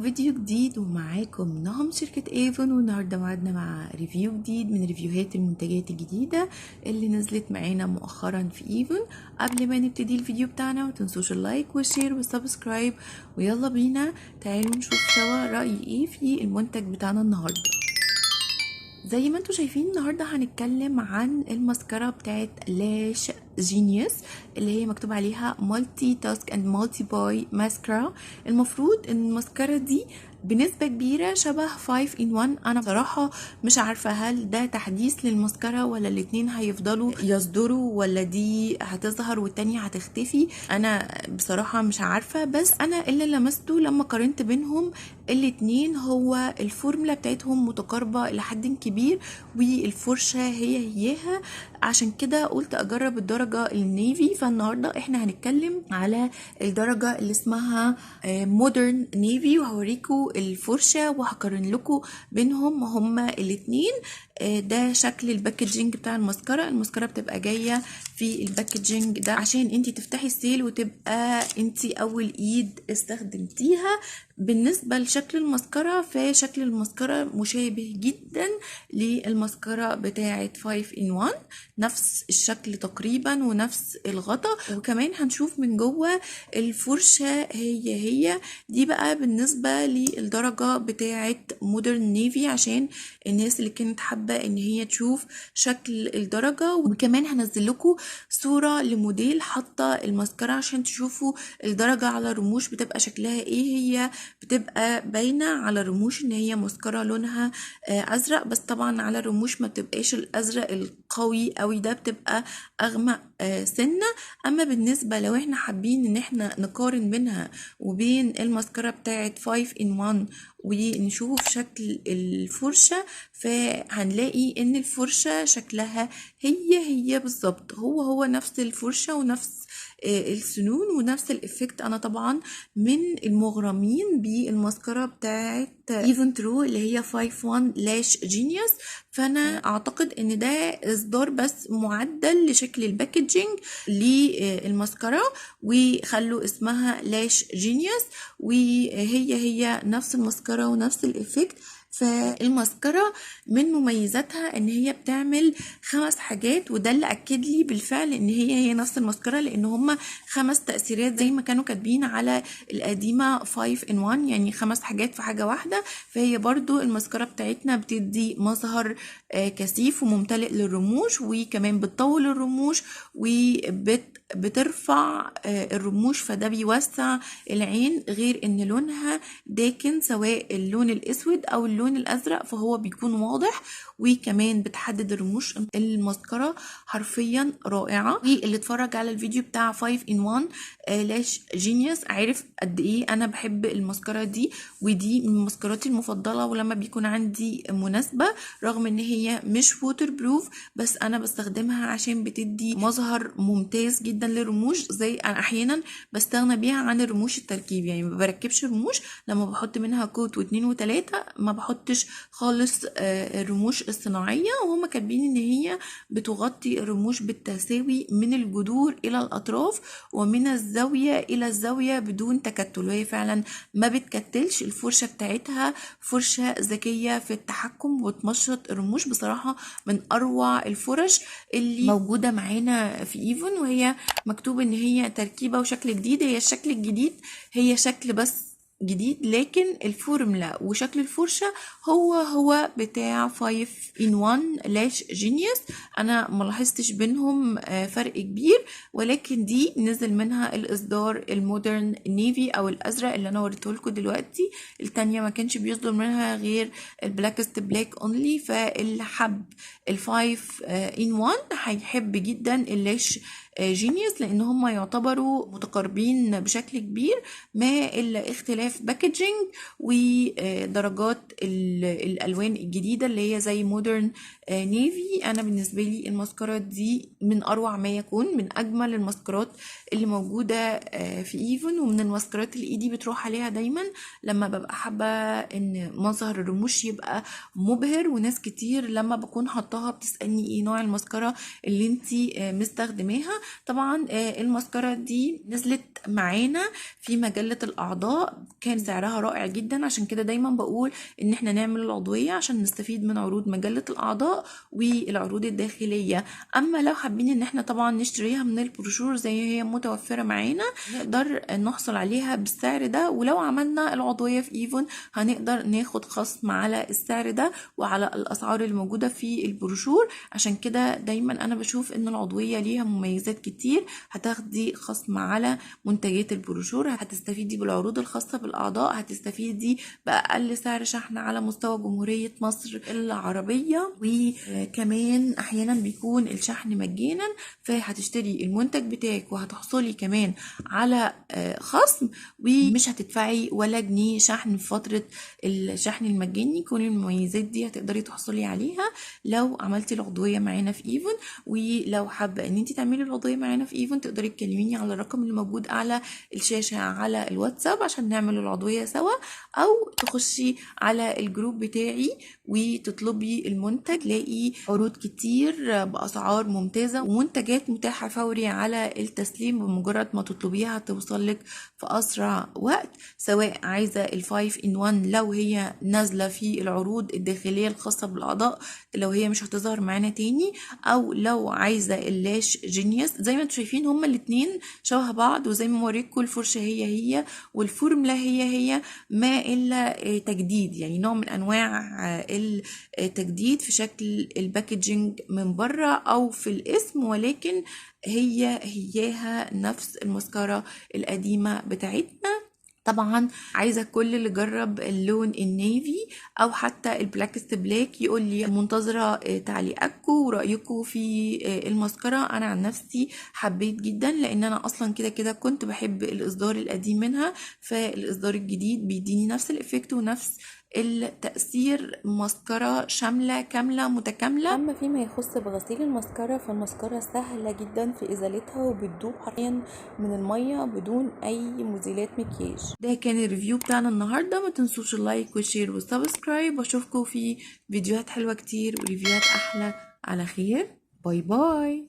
فيديو جديد ومعاكم نهم شركة ايفون، والنهارده معادنا مع ريفيو جديد من ريفيوهات المنتجات الجديدة اللي نزلت معانا مؤخرا في ايفون. قبل ما نبتدي الفيديو بتاعنا متنسوش اللايك والشير والسبسكرايب، ويلا بينا تعالوا نشوف سوا رأي ايه في المنتج بتاعنا النهارده. زي ما انتوا شايفين النهارده هنتكلم عن الماسكارا بتاعت لاش جينيوس اللي هي مكتوب عليها مالتي تاسك اند مالتي باي ماسكارا. المفروض ان الماسكارا دي بنسبة كبيرة شبه 5 in 1. انا بصراحة مش عارفة هل ده تحديث للماسكارا ولا الاتنين هيفضلوا يصدروا ولا دي هتظهر والتانية هتختفي. انا بصراحة مش عارفة، بس انا اللي لمسته لما قارنت بينهم الاتنين هو الفورمولا بتاعتهم متقاربة لحد كبير، والفرشة هيها، عشان كده قلت اجرب الدرجة النيفي. فالنهاردة احنا هنتكلم على الدرجة اللي اسمها مودرن نيفي، وهوريكم الفرشة وهقارن لكم بينهم هما الاتنين. ده شكل الباكجينج بتاع الماسكارا. الماسكارا بتبقى جاية في الباكجينج ده عشان انتي تفتحي السيل وتبقى انتي اول ايد استخدمتيها. بالنسبة لشكل الماسكارا فشكل الماسكارا مشابه جدا للماسكارا بتاعة 5 in 1، نفس الشكل تقريبا ونفس الغطا، وكمان هنشوف من جوه الفرشة هي دي. بقى بالنسبة للدرجة بتاعة مودرن نيفي عشان الناس اللي كانت حابة ان هي تشوف شكل الدرجة، وكمان هنزل لكم صورة لموديل حاطة الماسكارا عشان تشوفوا الدرجة على الرموش بتبقى شكلها ايه. هي بتبقى باينة على الرموش ان هي ماسكارا لونها ازرق، بس طبعا على الرموش ما بتبقاش الازرق القوي قوي ده، بتبقى اغمق سنة. اما بالنسبة لو احنا حابين ان احنا نقارن بينها وبين الماسكارا بتاعت 5 in 1 ونشوف شكل الفرشة، فهنلاقي ان الفرشة شكلها هي بالظبط، هو نفس الفرشة ونفس السنون ونفس الافكت. انا طبعا من المغرمين بالماسكارا بتاعت ايفن ترو اللي هي 5-1 لاش جينيوس، فانا اعتقد ان ده اصدار بس معدل لشكل الباكجينج للماسكارا، وخلوا اسمها لاش جينيوس، وهي نفس الماسكارا ونفس الافكت. فالماسكارا من مميزاتها ان هي بتعمل 5 حاجات، وده اللي اكد لي بالفعل ان هي نفس الماسكارا، لان هما 5 تأثيرات زي ما كانوا كاتبين على القديمة 5 in 1، يعني 5 حاجات في حاجة واحدة. فهي برضو الماسكارا بتاعتنا بتدي مظهر كثيف وممتلئ للرموش، وكمان بتطول الرموش بترفع الرموش، فده بيوسع العين، غير ان لونها داكن سواء اللون الاسود او اللون الازرق فهو بيكون واضح، وكمان بتحدد الرموش. الماسكارا حرفيا رائعة، واللي اتفرج على الفيديو بتاع 5 in 1 لاش جينيوس عارف قد ايه انا بحب الماسكارا دي، ودي من ماسكاراتي المفضلة. ولما بيكون عندي مناسبة رغم ان هي مش ووتر بروف، بس انا بستخدمها عشان بتدي مظهر ممتاز جدا للرموش. زي انا احيانا بستغنى بيها عن الرموش التركيب، يعني ما بركبش رموش، لما بحط منها كوت و2 و3 ما بحطش خالص الرموش الصناعية. وهم كاتبين ان هي بتغطي الرموش بالتساوي من الجذور الى الاطراف ومن الزاوية الى الزاوية بدون تكتل، وهي فعلا ما بتكتلش. الفرشة بتاعتها فرشة ذكية في التحكم وتمشط الرموش. بصراحة من اروع الفرش اللي موجودة معانا في ايفون، وهي مكتوب ان هي تركيبة وشكل جديد. هي الشكل الجديد هي شكل بس جديد، لكن الفورمولا وشكل الفرشة هو بتاع 5 in 1 لاش جينيوس. انا ملاحظتش بينهم فرق كبير، ولكن دي نزل منها الاصدار المودرن نيفي او الازرق اللي انا وريته لكم دلوقتي. التانية ما كانش بيصدر منها غير البلاكست بلاك اونلي. فاللي حب ال5 in 1 هيحب جدا اللاش جينيوس، لان هم يعتبروا متقاربين بشكل كبير، ما الا اختلاف باكجينج ودرجات الالوان الجديده اللي هي زي مودرن نيفي. انا بالنسبه لي الماسكارات دي من اروع ما يكون، من اجمل الماسكارات اللي موجوده في ايفون، ومن الماسكارات اللي ايدي بتروح عليها دايما لما ببقى حابه ان مظهر الرموش يبقى مبهر. وناس كتير لما بكون حطاها بتسالني ايه نوع الماسكارا اللي انتي مستخدماها. طبعا الماسكارا دي نزلت معانا في مجلة الأعضاء، كان سعرها رائع جدا، عشان كده دايما بقول ان احنا نعمل العضوية عشان نستفيد من عروض مجلة الأعضاء والعروض الداخلية. اما لو حابين ان احنا طبعا نشتريها من البروشور زي هي متوفرة معانا، نقدر نحصل عليها بالسعر ده، ولو عملنا العضوية في ايفون هنقدر ناخد خصم على السعر ده وعلى الأسعار الموجودة في البروشور. عشان كده دايما انا بشوف ان العضوية ليها مميزات كتير، هتاخدي خصم على منتجات البروشور، هتستفيدي بالعروض الخاصة بالأعضاء، هتستفيدي بأقل سعر شحن على مستوى جمهورية مصر العربية، وكمان أحيانا بيكون الشحن مجانا، فهتشتري المنتج بتاعك وهتحصلي كمان على خصم، ومش هتدفعي ولا جنيه شحن في فترة الشحن المجاني. كل المميزات دي هتقدري تحصلي عليها لو عملتي العضوية معانا في ايفون. ولو حابة ان انت تعملي العضوية معانا في ايفون، تقدري تكلميني على الرقم اللي موجود على الشاشة على الواتساب عشان نعمل العضوية سوا، او تخشي على الجروب بتاعي وتطلبي المنتج. تلاقي عروض كتير بأسعار ممتازة ومنتجات متاحة فوري على التسليم، بمجرد ما تطلبيها هتوصلك في أسرع وقت. سواء عايزة ال5 in 1 لو هي نازلة في العروض الداخلية الخاصة بالأعضاء، لو هي مش هتظهر معانا تاني، او لو عايزة اللاش جينيوس. زي ما انتم شايفين هما الاتنين شبه بعض، وزي ما موريكم الفرشة هي والفورمولا هي، ما الا تجديد، يعني نوع من انواع التجديد في شكل الباكجينج من بره او في الاسم، ولكن هياها نفس المسكرة القديمة بتاعتنا. طبعا عايزه كل اللي جرب اللون النيفي او حتى البلاكست بلاك يقول لي. منتظره تعليقاتكم ورايكم في الماسكارا. انا عن نفسي حبيت جدا، لان انا اصلا كده كنت بحب الاصدار القديم منها، فالاصدار الجديد بيديني نفس الافكت ونفس التأثير. ماسكارا شاملة كاملة متكاملة. اما فيما يخص بغسيل الماسكارا، فالماسكارا سهلة جدا في ازالتها وبتدوب حرفيا من المية بدون اي مزيلات مكياج. ده كان الريفيو بتاعنا النهاردة. ما تنسوش اللايك والشير والسبسكرايب، واشوفكم في فيديوهات حلوة كتير وريفيوهات احلى على خير. باي باي.